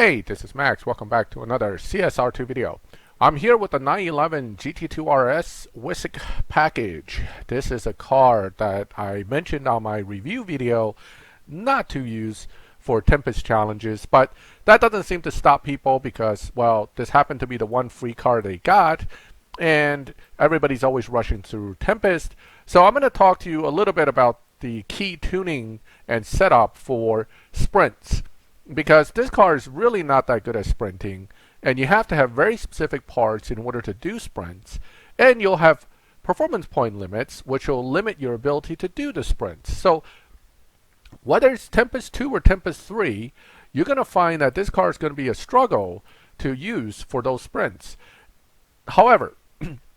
Hey, this is Max. Welcome back to another CSR2 video. I'm here with the 911 GT2 RS Weissach package. This is a car that I mentioned on my review video not to use for Tempest challenges, but that doesn't seem to stop people because, well, this happened to be the one free car they got, and everybody's always rushing through Tempest. So I'm going to talk to you a little bit about the key tuning and setup for sprints, because this car is really not that good at sprinting, and you have to have very specific parts in order to do sprints, and you'll have performance point limits which will limit your ability to do the sprints. So whether it's Tempest 2 or Tempest 3, you're going to find that this car is going to be a struggle to use for those sprints. However,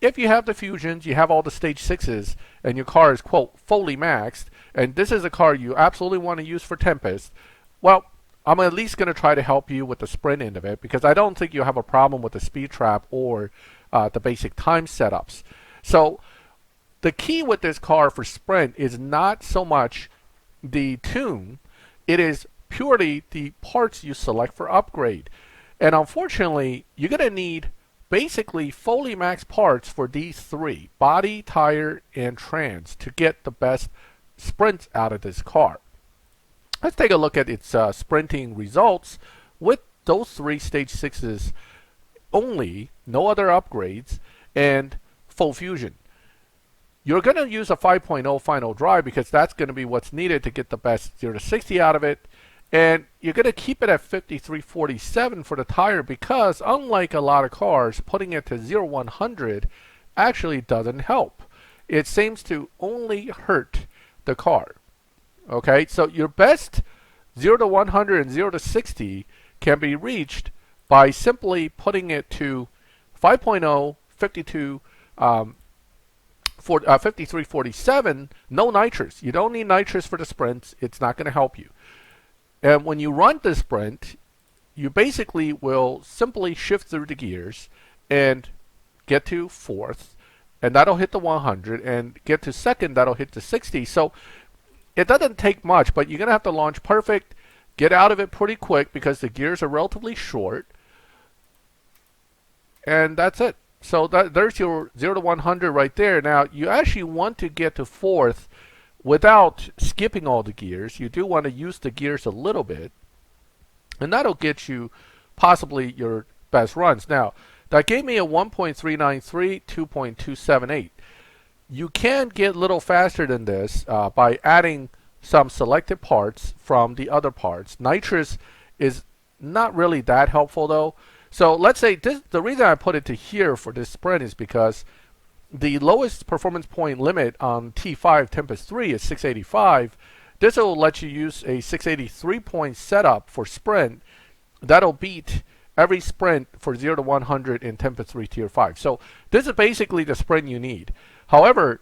if you have the Fusions, you have all the stage 6s, and your car is, quote, fully maxed, and this is a car you absolutely want to use for Tempest, well, I'm at least going to try to help you with the sprint end of it, because I don't think you'll have a problem with the speed trap or the basic time setups. So the key with this car for sprint is not so much the tune, it is purely the parts you select for upgrade. And unfortunately, you're going to need basically fully maxed parts for these three: body, tire, and trans, to get the best sprints out of this car. Let's take a look at its sprinting results with those three stage 6s only, no other upgrades, and full fusion. You're going to use a 5.0 final drive because that's going to be what's needed to get the best 0 to 60 out of it. And you're going to keep it at 5347 for the tire because, unlike a lot of cars, putting it to 0-100 actually doesn't help. It seems to only hurt the car. Okay, so your best 0 to 100 and 0 to 60 can be reached by simply putting it to 5.0, 5347, no nitrous. You don't need nitrous for the sprints. It's not going to help you. And when you run the sprint, you basically will simply shift through the gears and get to fourth, and that'll hit the 100, and get to second, that'll hit the 60. So it doesn't take much, but you're going to have to launch perfect, get out of it pretty quick because the gears are relatively short, and that's it. So there's your 0 to 100 right there. Now, you actually want to get to fourth without skipping all the gears. You do want to use the gears a little bit, and that'll get you possibly your best runs. Now, that gave me a 1.393, 2.278. You can get a little faster than this by adding some selected parts from the other parts. Nitrous is not really that helpful though. So let's say the reason I put it to here for this sprint is because the lowest performance point limit on T5 Tempest 3 is 685. This will let you use a 683 point setup for sprint. That'll beat every sprint for 0 to 100 in Tempest 3 Tier 5. So this is basically the sprint you need. However,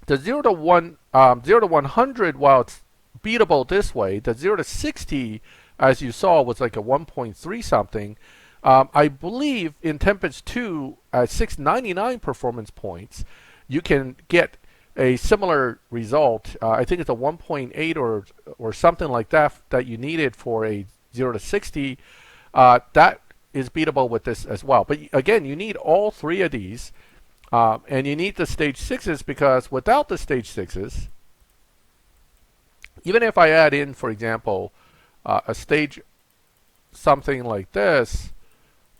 the 0 to 100, while it's beatable this way, the 0 to 60, as you saw, was like a 1.3 something. I believe in Tempest 2 at 699 performance points, you can get a similar result. I think it's a 1.8 or something like that that you needed for a 0 to 60. That is beatable with this as well. But again, you need all three of these. And you need the stage 6s because without the stage 6s, even if I add in, for example, a stage something like this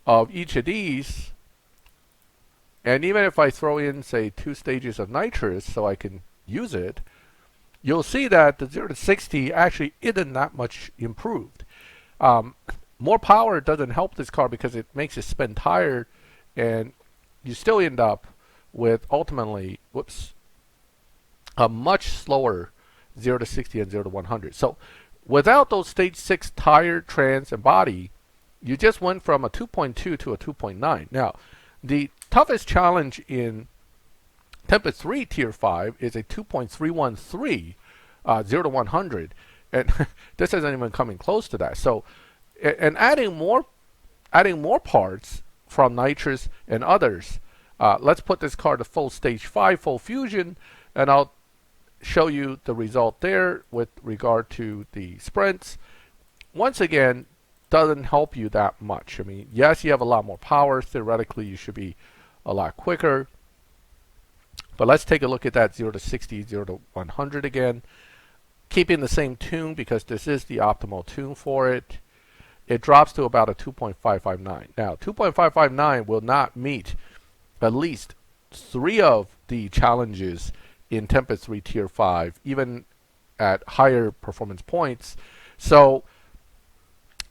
of each of these, and even if I throw in, say, 2 stages of nitrous so I can use it, you'll see that the 0 to 60 actually isn't that much improved. More power doesn't help this car because it makes it spin tired, and you still end up with ultimately, a much slower 0 to 60 and 0 to 100. So without those stage 6 tire, trans, and body, you just went from a 2.2 to a 2.9. Now, the toughest challenge in Tempest 3 Tier 5 is a 2.313 0 to 100, and this isn't even coming close to that. So, and adding more parts from nitrous and others. Let's put this car to full stage 5, full fusion, and I'll show you the result there with regard to the sprints. Once again, doesn't help you that much. I mean, yes, you have a lot more power. Theoretically, you should be a lot quicker. But let's take a look at that 0 to 60, 0 to 100 again. Keeping the same tune, because this is the optimal tune for it, it drops to about a 2.559. Now, 2.559 will not meet at least 3 of the challenges in Tempest 3 Tier 5, even at higher performance points. So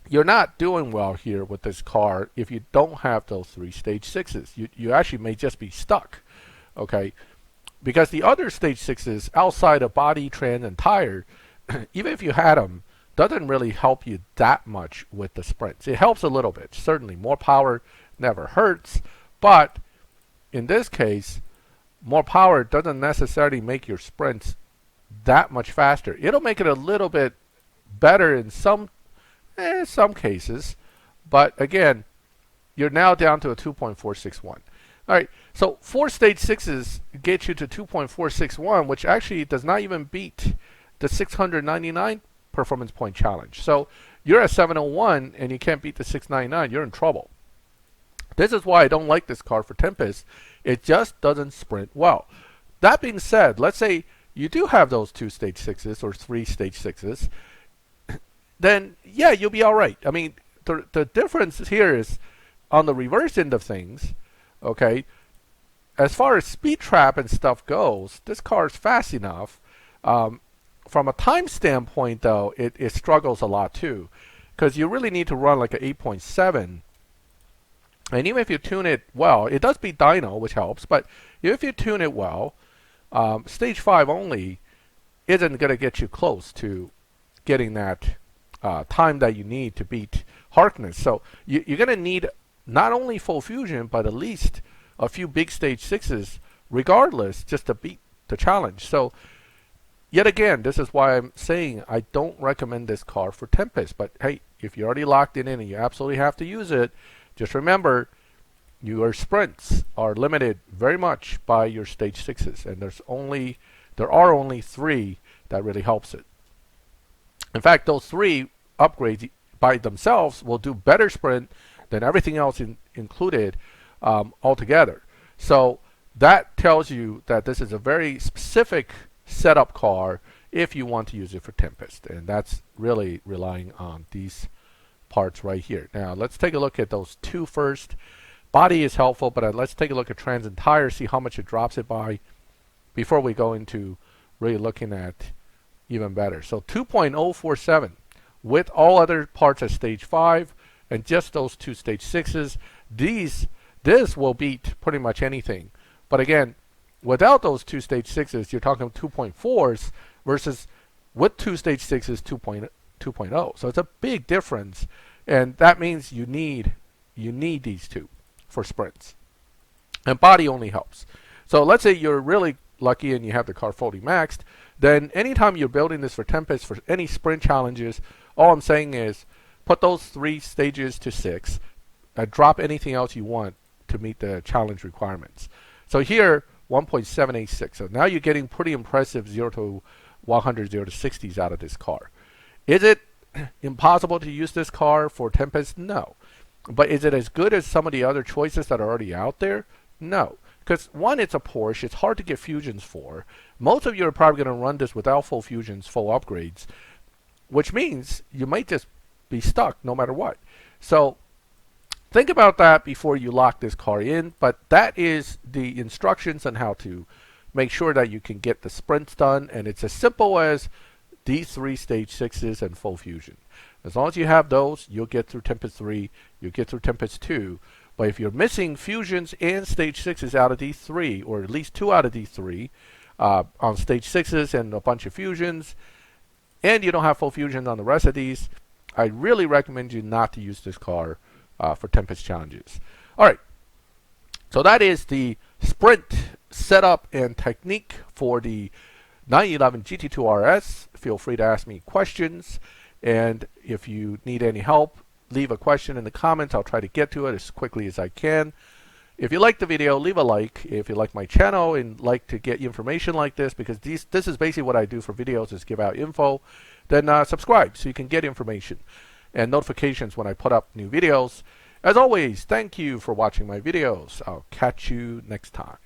you're not doing well here with this car if you don't have those 3 stage 6s. You actually may just be stuck, okay? Because the other stage 6s outside of body, trans, and tire, even if you had them, doesn't really help you that much with the sprints. It helps a little bit. Certainly, more power never hurts. But in this case, more power doesn't necessarily make your sprints that much faster. It'll make it a little bit better in some cases. But again, you're now down to a 2.461. All right, so 4 stage 6s get you to 2.461, which actually does not even beat the 699 performance point challenge. So you're at 701 and you can't beat the 699. You're in trouble. This is why I don't like this car for Tempest. It just doesn't sprint well. That being said, let's say you do have those 2 stage 6s or 3 stage 6s, then yeah, you'll be all right. I mean, the difference here is on the reverse end of things, okay? As far as speed trap and stuff goes, this car is fast enough. From a time standpoint, though, it struggles a lot too, because you really need to run like an 8.7. And even if you tune it well, it does beat dyno, which helps. But if you tune it well, stage 5 only isn't going to get you close to getting that time that you need to beat Harkness. So you're going to need not only full fusion, but at least a few big stage 6s, regardless, just to beat the challenge. So yet again, this is why I'm saying I don't recommend this car for Tempest. But hey, if you're already locked in and you absolutely have to use it, just remember your sprints are limited very much by your stage 6s, and there are only 3 that really helps it. In fact, those 3 upgrades by themselves will do better sprint than everything else included altogether. So that tells you that this is a very specific setup car if you want to use it for Tempest, and that's really relying on these parts right here. Now let's take a look at those 2 first. Body is helpful, but let's take a look at trans and tire, see how much it drops it by before we go into really looking at even better. So 2.047 with all other parts at stage 5 and just those 2 stage 6s. This will beat pretty much anything. But again, without those 2 stage 6s, you're talking 2.4s versus with 2 stage 6s 2.0. So it's a big difference, and that means you need these 2 for sprints. And body only helps. So let's say you're really lucky and you have the car fully maxed, then anytime you're building this for Tempest for any sprint challenges, all I'm saying is put those 3 stages to 6 and drop anything else you want to meet the challenge requirements. So here 1.786. So now you're getting pretty impressive 0 to 100, 0 to 60s out of this car. Is it impossible to use this car for Tempest? No. But is it as good as some of the other choices that are already out there? No. Because one, it's a Porsche. It's hard to get fusions for. Most of you are probably going to run this without full fusions, full upgrades, which means you might just be stuck no matter what. So think about that before you lock this car in. But that is the instructions on how to make sure that you can get the sprints done. And it's as simple as these 3 stage 6s and full fusion. As long as you have those, you'll get through Tempest 3, you'll get through Tempest 2. But if you're missing fusions and stage 6s out of these 3, or at least 2 out of these 3, on stage 6s and a bunch of fusions, and you don't have full fusions on the rest of these, I really recommend you not to use this car for Tempest challenges. Alright, so that is the sprint setup and technique for the 911 GT2 RS. Feel free to ask me questions, and if you need any help, leave a question in the comments. I'll try to get to it as quickly as I can. If you like the video, leave a like. If you like my channel and like to get information like this, because this is basically what I do for videos, is give out info, then subscribe so you can get information. and notifications when I put up new videos. As always, thank you for watching my videos. I'll catch you next time.